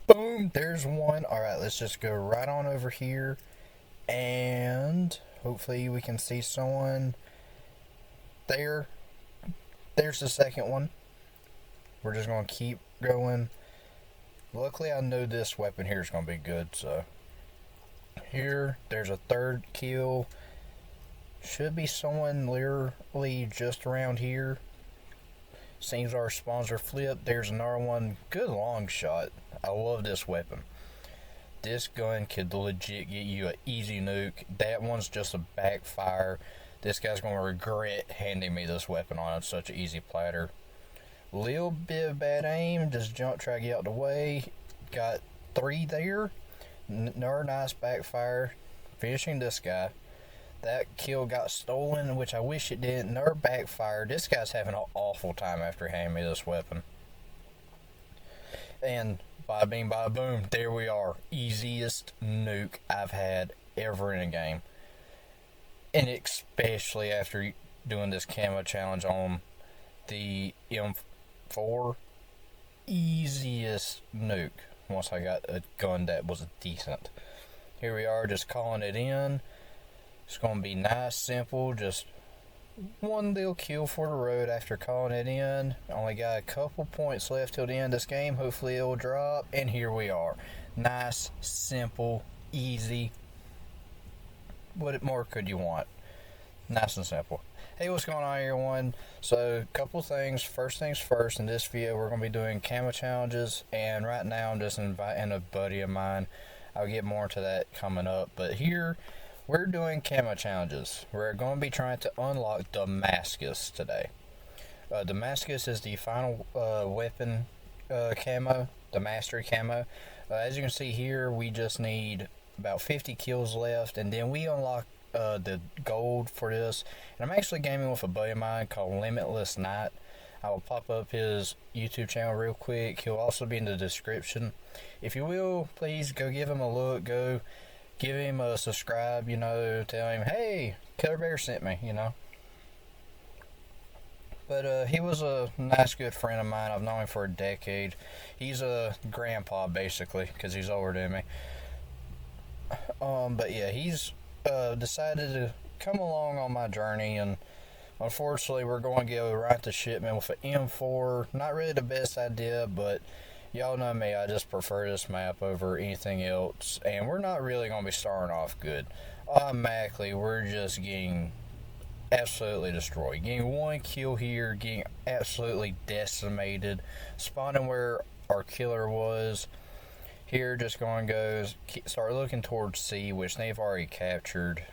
Boom, there's one. Alright, let's just go right on over here. And hopefully we can see someone there. There's the second one. We're just going to keep going. Luckily, I know this weapon here is going to be good, so. Here, there's a third kill. Should be someone literally just around here. Seems our spawns are flipped. There's another one. Good long shot. I love this weapon. This gun could legit get you an easy nuke. That one's just a backfire. This guy's going to regret handing me this weapon on such an easy platter. Little bit of bad aim. Just jump, try to get out the way. Got 3 there. Another nice backfire. Finishing this guy. That kill got stolen, which I wish it didn't. Another backfire. This guy's having an awful time after handing me this weapon. And bada bing, bada boom. There we are. Easiest nuke I've had ever in a game. And especially after doing this camo challenge on the M4. Easiest nuke. Once I got a gun that was decent. Here we are, just calling it in. It's going to be nice, simple, just one little kill for the road after calling it in. Only got a couple points left till the end of this game. Hopefully it'll drop, and here we are. Nice, simple, easy. What more could you want? Nice and simple. Hey, what's going on, everyone? So, a couple things. First things first, in this video we're going to be doing camo challenges, and right now I'm just inviting a buddy of mine. I'll get more into that coming up, but here we're doing camo challenges. We're going to be trying to unlock Damascus today. Damascus is the final weapon camo, the mastery camo. As you can see here, we just need about 50 kills left, and then we unlock the gold for this. And I'm actually gaming with a buddy of mine called Limitless Night. I will pop up his YouTube channel real quick. He'll also be in the description. If you will, please go give him a look. Go give him a subscribe, you know, tell him, hey, Killer Bear sent me, you know. But he was a nice, good friend of mine. I've known him for a decade. He's a grandpa, basically, because he's older than me. But yeah, he's decided to come along on my journey, and unfortunately, we're going to go right to shipment with an M4. Not really the best idea, but y'all know me, I just prefer this map over anything else, and we're not really going to be starting off good. Automatically, we're just getting absolutely destroyed. Getting one kill here, getting absolutely decimated, spawning where our killer was. Here, just going to go, start looking towards C, which they've already captured.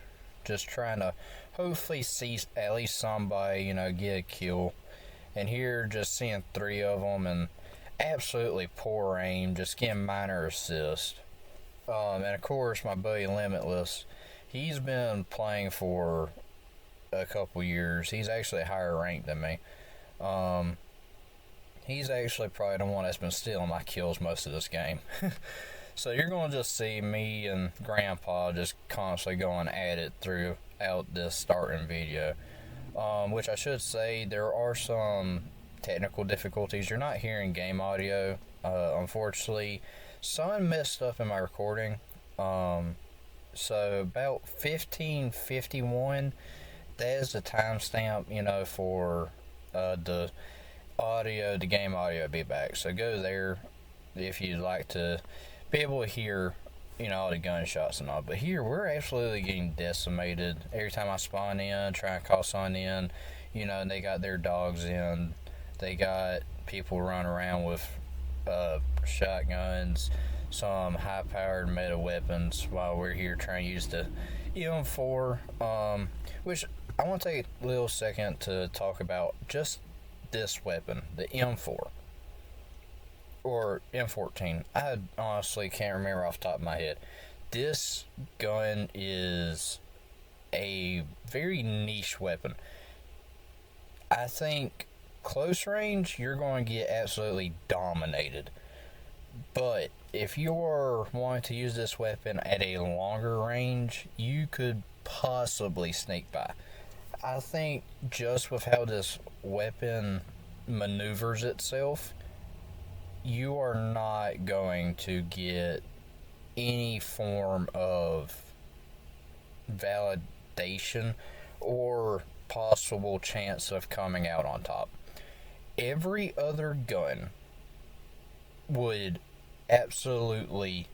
Just trying to hopefully see at least somebody, you know, get a kill. And here, just seeing 3 of them, and absolutely poor aim, just getting minor assist. And of course, my buddy Limitless, he's been playing for a couple years. He's actually higher ranked than me. He's actually probably the one that's been stealing my kills most of this game. So you're going to just see me and Grandpa just constantly going at it throughout this starting video. Which I should say, there are some technical difficulties. You're not hearing game audio, unfortunately. Something messed up in my recording. So about 15:51, that is the timestamp, you know, for the audio, the game audio be back. So go there if you'd like to be able to hear, you know, all the gunshots and all. But here we're absolutely getting decimated. Every time I spawn in, try and call someone in, you know, they got their dogs in. They got people running around with shotguns, some high-powered meta weapons, while we're here trying to use the M4. Which I want to take a little second to talk about just this weapon, the M4 or M14. I honestly can't remember off the top of my head. This gun is a very niche weapon. I think close range, you're going to get absolutely dominated. But if you're wanting to use this weapon at a longer range, you could possibly sneak by. I think just with how this weapon maneuvers itself, you are not going to get any form of validation or possible chance of coming out on top. Every other gun would absolutely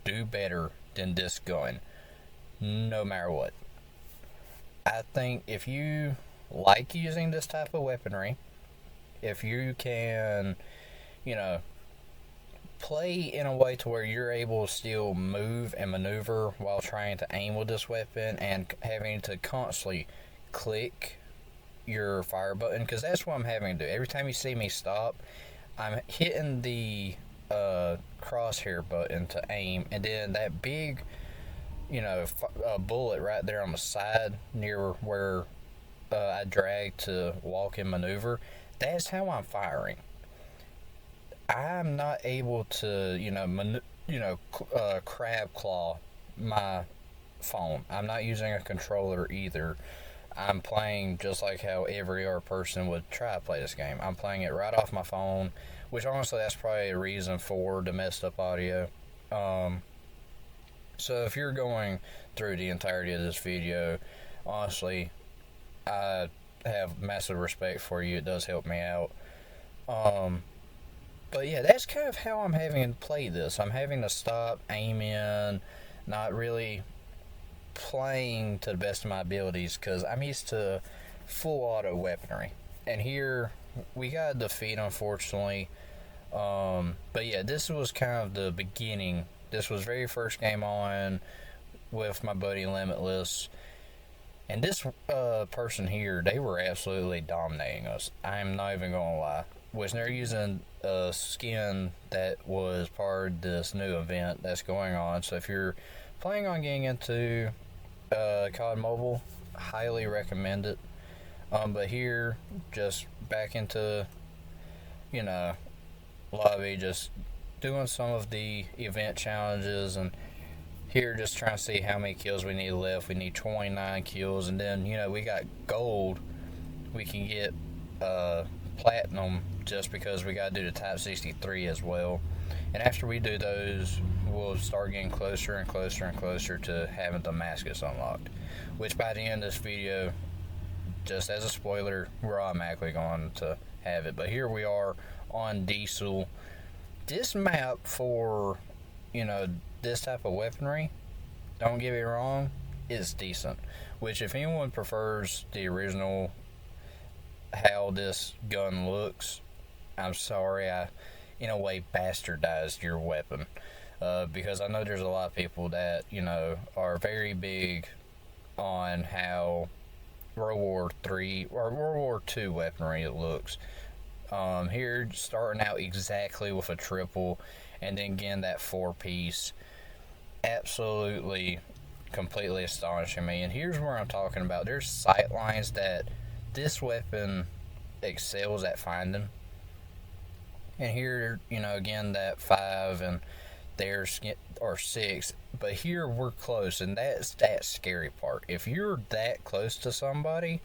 do better than this gun, no matter what. I think if you like using this type of weaponry, if you can, you know, play in a way to where you're able to still move and maneuver while trying to aim with this weapon and having to constantly click your fire button, because that's what I'm having to do. Every time you see me stop, I'm hitting the crosshair button to aim, and then that big, bullet right there on the side near where I drag to walk and maneuver. That's how I'm firing. I'm not able to, crab claw my phone. I'm not using a controller either. I'm playing just like how every other person would try to play this game. I'm playing it right off my phone, which honestly, that's probably a reason for the messed up audio. So if you're going through the entirety of this video, honestly, I have massive respect for you. It does help me out. But yeah, that's kind of how I'm having to play this. I'm having to stop, aim in, not really playing to the best of my abilities because I'm used to full auto weaponry. And here we got a defeat, unfortunately. But yeah, this was kind of the beginning. This was very first game on with my buddy Limitless. And this person here, they were absolutely dominating us. I'm not even going to lie. Was they're using a skin that was part of this new event that's going on. So if you're planning on getting into COD Mobile, highly recommend it. But here, just back into, lobby, just doing some of the event challenges, and here just trying to see how many kills we need left. We need 29 kills, and then, we got gold. We can get platinum just because we got to do the Type 63 as well. And after we do those, we'll start getting closer and closer and closer to having Damascus unlocked. Which by the end of this video, just as a spoiler, we're automatically going to have it. But here we are on Diesel. This map for, this type of weaponry, don't get me wrong, is decent. Which if anyone prefers the original, how this gun looks, I'm sorry, I in a way bastardized your weapon, because I know there's a lot of people that are very big on how World War III or World War II weaponry looks. Here starting out exactly with a triple and then getting that 4-piece, absolutely completely astonishing me. And here's where I'm talking about. There's sight lines that this weapon excels at finding. And here, again, that 5 and there's or 6. But here we're close, and that's that scary part. If you're that close to somebody,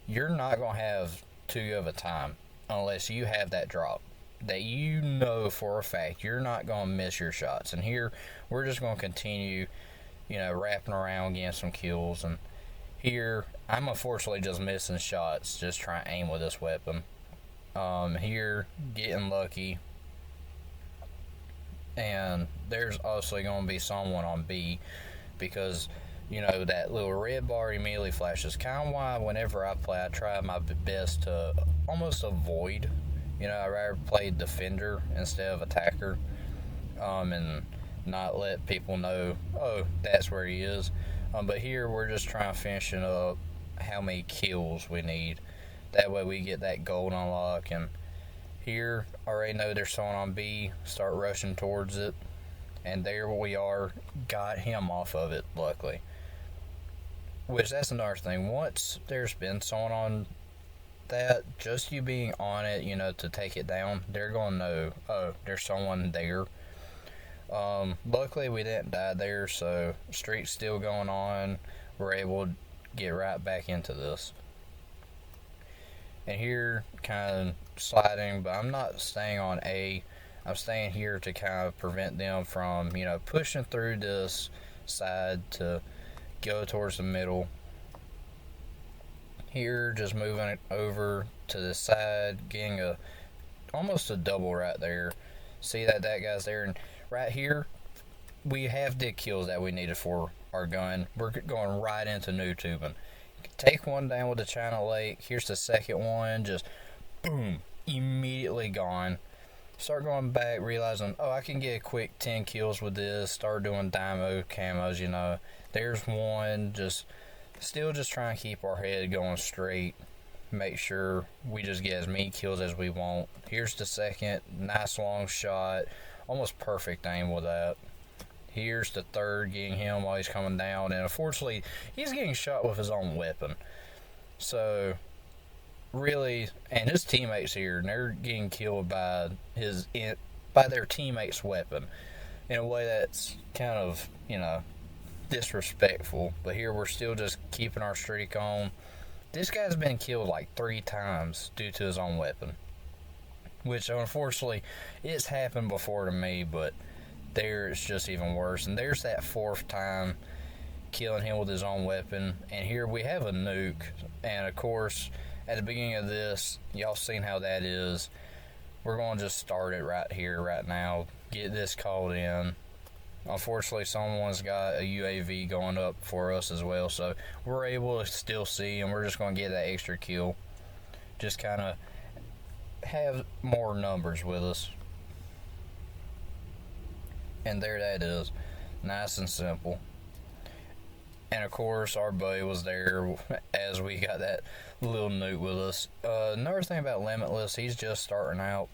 you're not going to have too of a time unless you have that drop that for a fact you're not going to miss your shots. And here we're just going to continue, wrapping around, getting some kills. And here I'm unfortunately just missing shots, just trying to aim with this weapon. Here getting lucky, and there's also going to be someone on B because that little red bar immediately flashes. Kind of why whenever I play, I try my best to almost avoid. I rather play defender instead of attacker, and not let people know, oh, that's where he is. But here we're just trying to finish up how many kills we need. That way we get that gold unlock. And here, already know there's someone on B. Start rushing towards it. And there we are. Got him off of it, luckily. Which, that's another thing. Once there's been someone on that, just you being on it, to take it down, they're going to know, oh, there's someone there. Luckily, we didn't die there, so streak's still going on. We're able to get right back into this. And here, kind of sliding, but I'm not staying on A. I'm staying here to kind of prevent them from, pushing through this side to go towards the middle. Here, just moving it over to the side, getting almost a double right there. See that guy's there, and right here, we have the kills that we needed for our gun. We're going right into new tubing. Take one down with the China Lake. Here's the second one, just boom, immediately gone. Start going back, realizing, I can get a quick 10 kills with this. Start doing Damo camos, There's one, still just trying to keep our head going straight. Make sure we just get as many kills as we want. Here's the second, nice long shot. Almost perfect aim with that. Here's the third, getting him while he's coming down. And unfortunately, he's getting shot with his own weapon. So, really, and his teammates here, and they're getting killed by their teammate's weapon in a way that's kind of, disrespectful. But here we're still just keeping our streak on. This guy's been killed like 3 times due to his own weapon, which unfortunately it's happened before to me, but there it's just even worse. And there's that 4th time killing him with his own weapon. And here we have a nuke, and of course at the beginning of this, y'all seen how that is. We're going to just start it right here, right now, get this called in. Unfortunately, someone's got a UAV going up for us as well, so we're able to still see, and we're just going to get that extra kill. Just kind of have more numbers with us. And there that is. Nice and simple. And of course, our buddy was there as we got that little nuke with us. Another thing about Limitless, he's just starting out.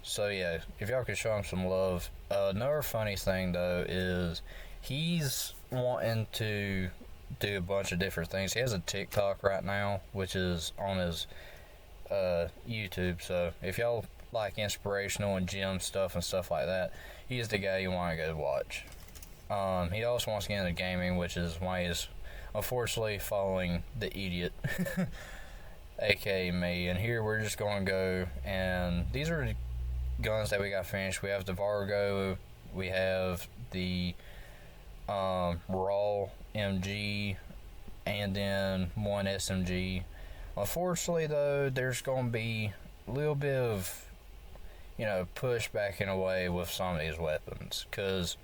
So yeah, if y'all could show him some love. Another funny thing though is he's wanting to do a bunch of different things. He has a TikTok right now, which is on his YouTube. So if y'all like inspirational and gym stuff and stuff like that, he's the guy you want to go watch. He also wants to get into gaming, which is why he's unfortunately following the idiot, aka me. And here we're just going to go, and these are the guns that we got finished. We have the Vargo, we have the Raw MG, and then one SMG. Unfortunately though, there's going to be a little bit of pushback in a way with some of these weapons, because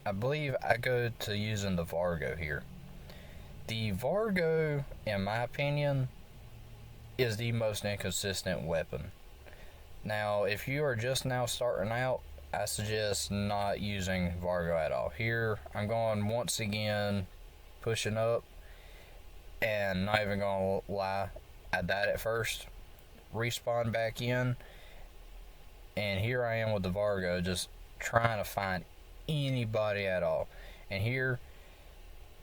I believe I go to using the Vargo here. The Vargo, in my opinion, is the most inconsistent weapon. Now, if you are just now starting out, I suggest not using Vargo at all. Here, I'm going once again, pushing up, and not even gonna lie, I died at first, respawned back in, and here I am with the Vargo, just trying to find anybody at all. And here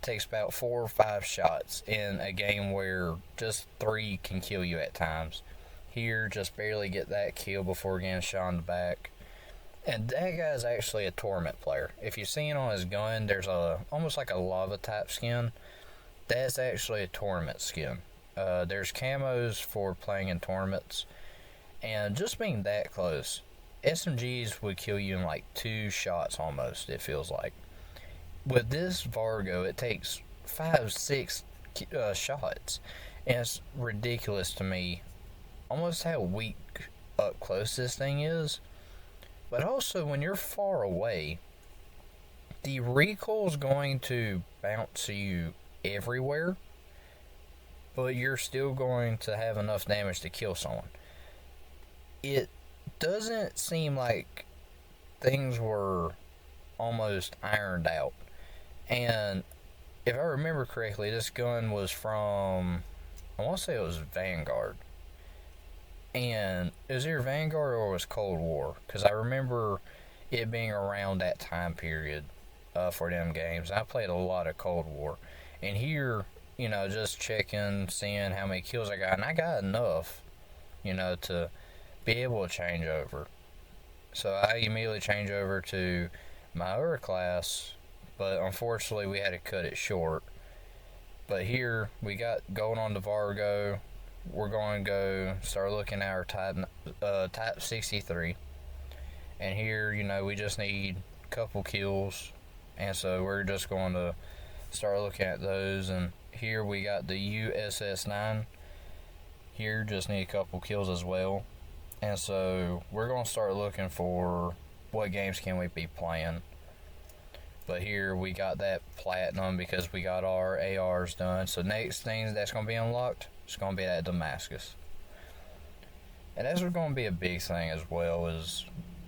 takes about 4 or 5 shots in a game where just 3 can kill you at times. Here, just barely get that kill before getting shot in the back. And that guy's actually a tournament player. If you see it on his gun, there's almost like a lava type skin. That's actually a tournament skin. There's camos for playing in tournaments, and just being that close, SMGs would kill you in like 2 shots almost, it feels like. With this Vargo, it takes 5, 6 shots, and it's ridiculous to me almost how weak up close this thing is. But also, when you're far away, the recoil's going to bounce you everywhere, but you're still going to have enough damage to kill someone. It doesn't seem like things were almost ironed out. And if I remember correctly, this gun was from, I want to say it was Vanguard. And it was either Vanguard or it was Cold War, because I remember it being around that time period for them games. I played a lot of Cold War. And here, just checking, seeing how many kills I got. And I got enough, to be able to change over. So I immediately changed over to my other class, but unfortunately we had to cut it short. But here we got going on the Vargo. We're going to go start looking at our type 63. And here, you know, we just need a couple kills. And so we're just going to start looking at those. And here we got the USS-9. Here, just need a couple kills as well. And so we're going to start looking for what games can we be playing. But here we got that platinum because we got our ARs done. So next thing that's going to be unlocked is going to be that Damascus. And that's going to be a big thing as well as,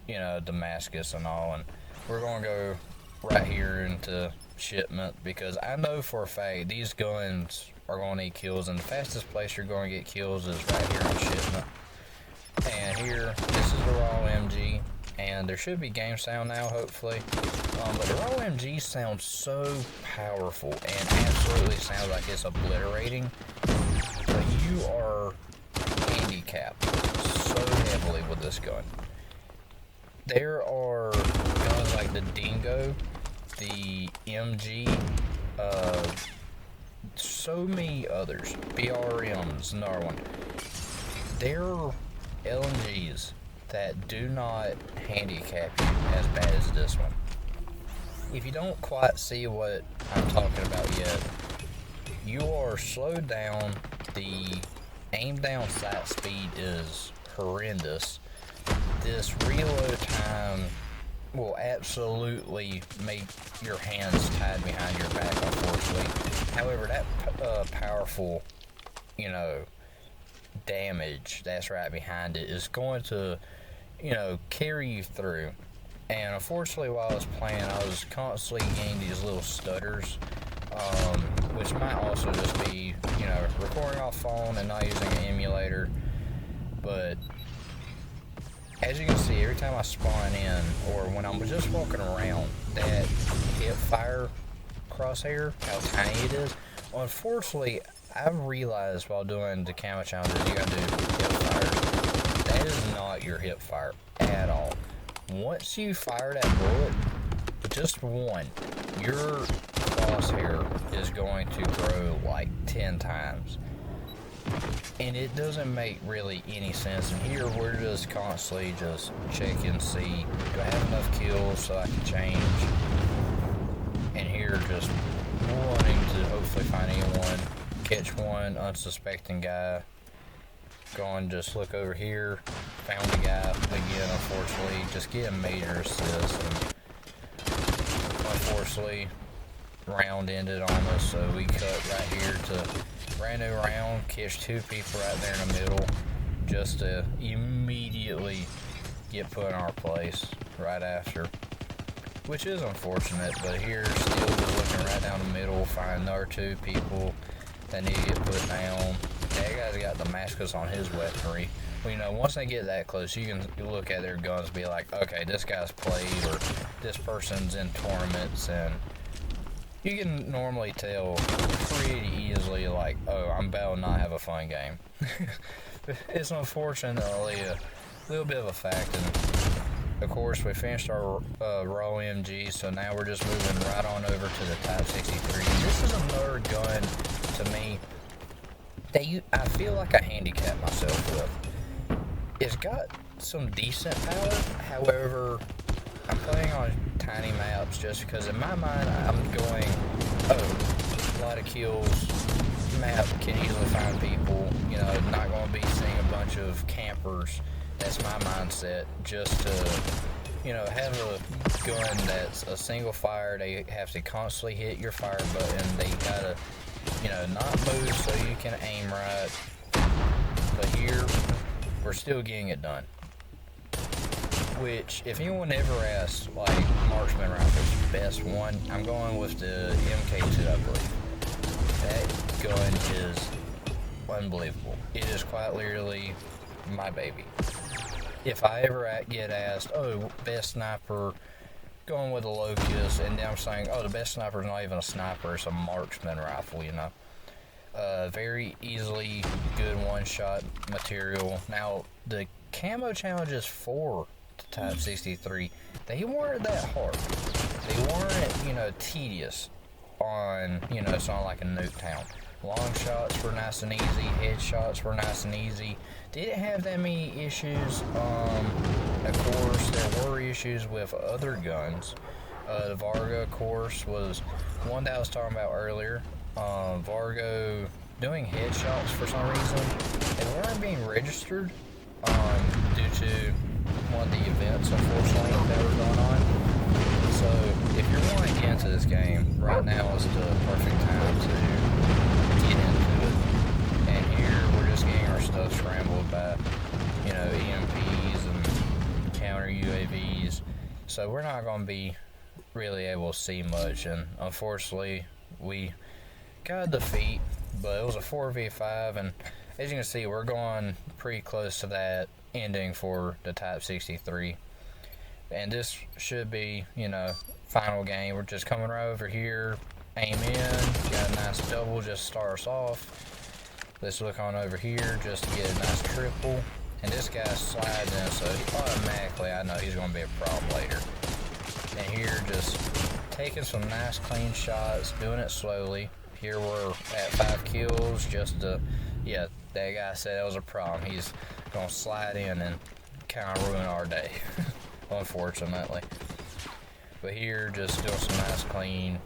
you know, Damascus and all. And we're going to go right here into shipment because I know for a fact these guns are going to need kills. And the fastest place you're going to get kills is right here on shipment. And here, this is the raw MG. And there should be game sound now, hopefully. But the raw MG sounds so powerful and absolutely sounds like it's obliterating. But you are handicapped so heavily with this gun. There are guns like the Dingo, the MG, so many others. BRMs, another one. There are LMGs that do not handicap you as bad as this one. If you don't quite see what I'm talking about yet, you are slowed down. The aim down sight speed is horrendous. This reload time will absolutely make your hands tied behind your back, unfortunately. However, that powerful, you know, damage that's right behind it is going to, you know, carry you through. And unfortunately, while I was playing, I was constantly getting these little stutters, which might also just be, you know, recording off phone and not using an emulator. But as you can see, every time I spawn in, or when I'm just walking around, that hip fire crosshair, how tiny it is, unfortunately, I've realized while doing the camo challenges, you gotta do hip fire. That is not your hip fire at all. Once you fire that bullet, just one, your crosshair is going to grow like 10 times. And it doesn't make really any sense. And here we're just constantly just checking, see, do I have enough kills so I can change? And here just wanting to hopefully find anyone, catch one unsuspecting guy. Go and just look over here, found a guy again, unfortunately, just getting major assist. And unfortunately, round ended on us, so we cut right here to brand new round, catch two people right there in the middle, just to immediately get put in our place right after. Which is unfortunate, but here still just looking right down the middle, find another two people that need to get put down. That guy's got Damascus on his weaponry. Well, you know, once they get that close, you can look at their guns and be like, okay, this guy's played, or this person's in tournaments, and you can normally tell pretty easily, like, oh, I'm about to not have a fun game. It's unfortunately a little bit of a fact, and of course, we finished our raw MG, so now we're just moving right on over to the Type 63. This is another gun, to me, that I feel like I handicap myself with. It's got some decent power, however, I'm playing on tiny maps just because in my mind I'm going, oh, a lot of kills, map can easily find people, you know, not going to be seeing a bunch of campers. That's my mindset, just to, you know, have a gun that's a single fire. They have to constantly hit your fire button. They gotta, you know, not move so you can aim right. But here, we're still getting it done. Which, if anyone ever asks, like, marksman rifle's best one, I'm going with the MK2, I believe. That gun is unbelievable. It is quite literally my baby. If I ever get asked, oh, best sniper, going with a Locust, and then I'm saying, oh, the best sniper is not even a sniper, it's a marksman rifle, you know. Very easily good one-shot material. Now, the camo challenges for the Type 63, they weren't that hard. They weren't, you know, tedious on, you know, something like a Nuketown. Long shots were nice and easy. Headshots were nice and easy. Didn't have that many issues. Of course, there were issues with other guns. The Vargo, of course, was one that I was talking about earlier. Vargo doing headshots for some reason. They weren't being registered due to one of the events, unfortunately, that were going on. So, if you're wanting to get into this game, right now is the perfect time to get into it. And here, we're just getting our stuff scrambled by, EMPs and counter UAVs. So, we're not going to be really able to see much. And unfortunately, we got a defeat, but it was a 4v5. And as you can see, we're going pretty close to that ending for the Type 63. And this should be, final game. We're just coming right over here, aim in, got a nice double just to start us off. Let's look on over here just to get a nice triple. And this guy slides in, so automatically I know he's going to be a problem later. And here, just taking some nice clean shots, doing it slowly. Here we're at 5 kills, just to, that guy said that was a problem. He's going to slide in and kind of ruin our day, unfortunately. But here, just doing some nice clean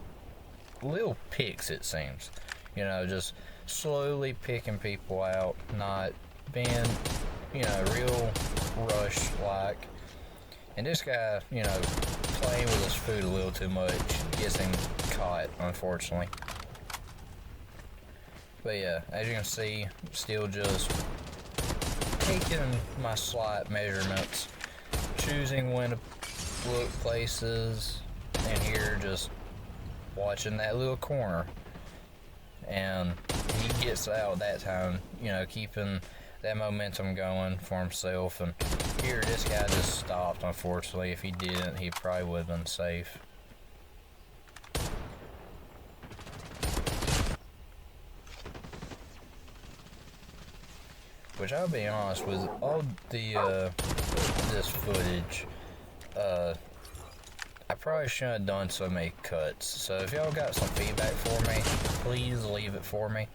little picks, it seems. Just slowly picking people out, not being, real rush-like. And this guy, playing with his food a little too much, gets him caught, unfortunately. But yeah, as you can see, still just taking my slot measurements, choosing when to look places, and here just watching that little corner. And he gets out that time, keeping that momentum going for himself. And here, this guy just stopped, unfortunately. If he didn't, he probably would have been safe. Which, I'll be honest, with all the this footage, I probably shouldn't have done so many cuts. So if y'all got some feedback for me, please leave it for me.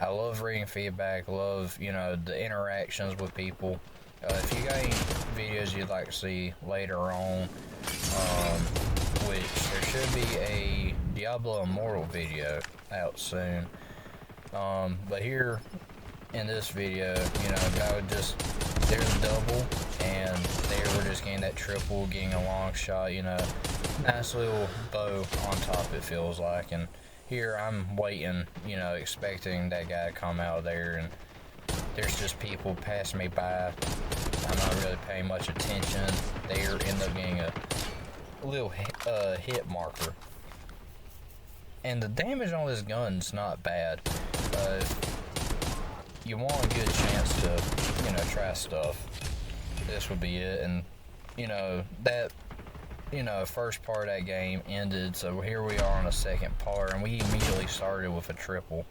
I love reading feedback, love, the interactions with people. If you got any videos you'd like to see later on, which there should be a Diablo Immortal video out soon. But here in this video, I would just, there's a double, and there we're just getting that triple, getting a long shot, nice little bow on top, it feels like. And here I'm waiting, expecting that guy to come out there, and there's just people passing me by. I'm not really paying much attention. They end up getting a little hit marker. And the damage on this gun's not bad. You want a good chance to, try stuff, this would be it. And, that, first part of that game ended, so here we are on the second part, and we immediately started with a triple.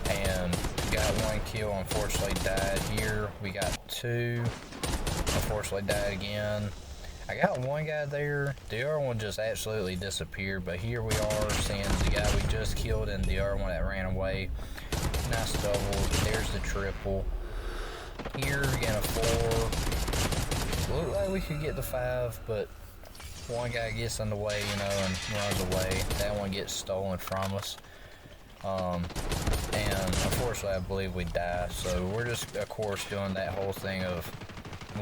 And got 1 kill, unfortunately died here. We got 2, unfortunately died again. I got 1 guy there. The other one just absolutely disappeared, but here we are seeing the guy we just killed and the other one that ran away. Nice double. There's the triple. Here, again, a 4. Looked like we could get the 5, but 1 guy gets in the way, and runs away. That one gets stolen from us. And unfortunately, I believe we die. So we're just, of course, doing that whole thing of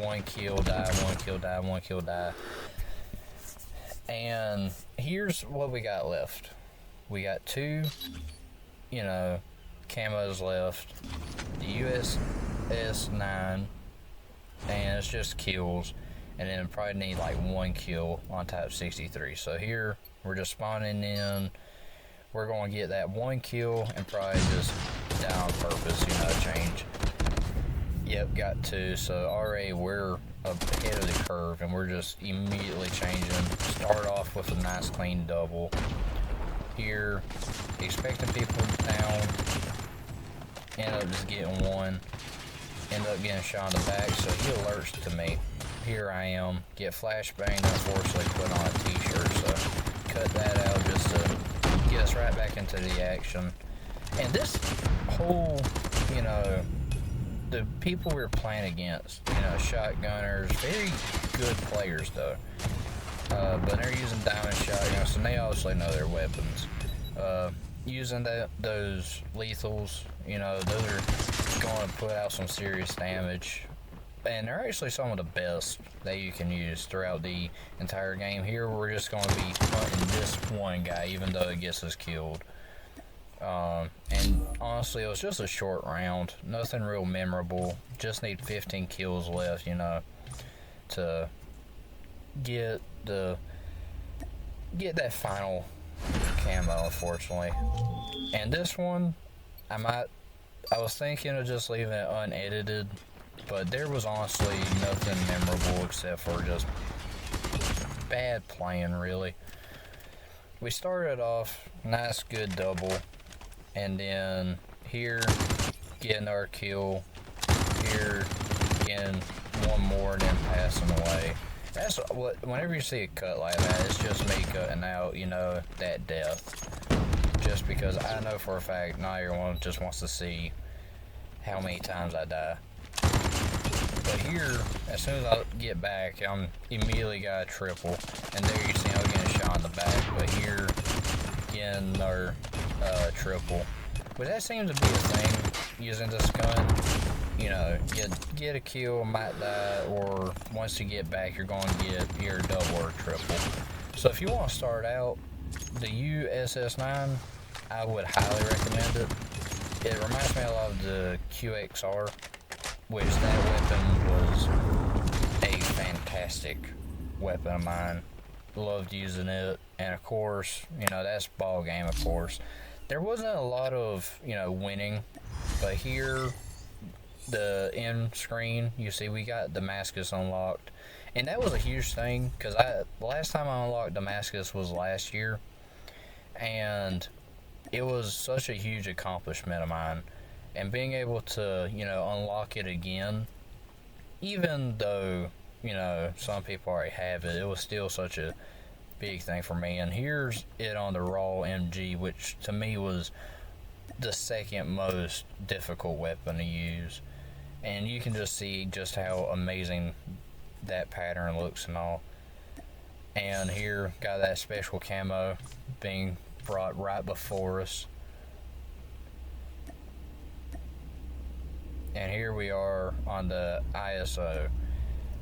1 kill, die, 1 kill, die, 1 kill, die. And here's what we got left. We got 2, camos left. The USS-9, and it's just kills. And then probably need like 1 kill on Type 63. So here, we're just spawning in. We're going to get that 1 kill and probably just die on purpose, change. Yep, got 2. So already we're ahead of the curve, and we're just immediately changing. Start off with a nice clean double. Here, expecting people down. End up just getting 1. End up getting shot in the back, so he alerts to me. Here I am, get flashbanged, unfortunately put on a t-shirt, so cut that out just to get us right back into the action. And this whole, you know, the people we were playing against, you know, shotgunners, very good players though. But they're using diamond shotguns, so they obviously know their weapons. Using those lethals, you know, those are going to put out some serious damage. And they're actually some of the best that you can use throughout the entire game. Here we're just going to be hunting this one guy, even though it gets us killed. And honestly, it was just a short round. Nothing real memorable. Just need 15 kills left, you know, to get that final camo, unfortunately. And this one, I was thinking of just leaving it unedited, but there was honestly nothing memorable except for just bad playing, really. We started off nice, good double, and then here getting our kill, here getting one more, and then passing away. That's what, whenever you see a cut like that, it's just me cutting out, you know, that death. Just because I know for a fact not everyone just wants to see how many times I die. But here, as soon as I get back, I'm immediately got a triple. And there you see I'm getting shot in the back. But here, getting another triple. But that seems to be a thing using this gun. You know, you get a kill, might die, or once you get back, you're going to get your double or triple. So if you want to start out, the USS9, I would highly recommend it. It reminds me a lot of the QXR, which that weapon was a fantastic weapon of mine. Loved using it, and of course, you know, that's ball game, of course. There wasn't a lot of, you know, winning, but here, the end screen, you see we got Damascus unlocked, and that was a huge thing, because the last time I unlocked Damascus was last year, and it was such a huge accomplishment of mine. And being able to, you know, unlock it again, even though, you know, some people already have it, it was still such a big thing for me. And here's it on the raw MG, which to me was the second most difficult weapon to use. And you can just see just how amazing that pattern looks and all. And here, got that special camo being brought right before us. And here we are on the ISO.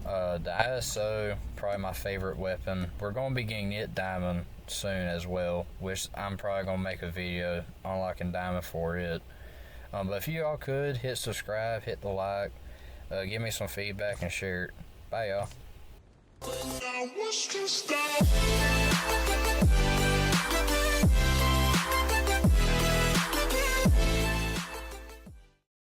The ISO, probably my favorite weapon. We're going to be getting it diamond soon as well, which I'm probably going to make a video unlocking diamond for it. But if you all could, hit subscribe, hit the like, give me some feedback and share it. Bye, y'all.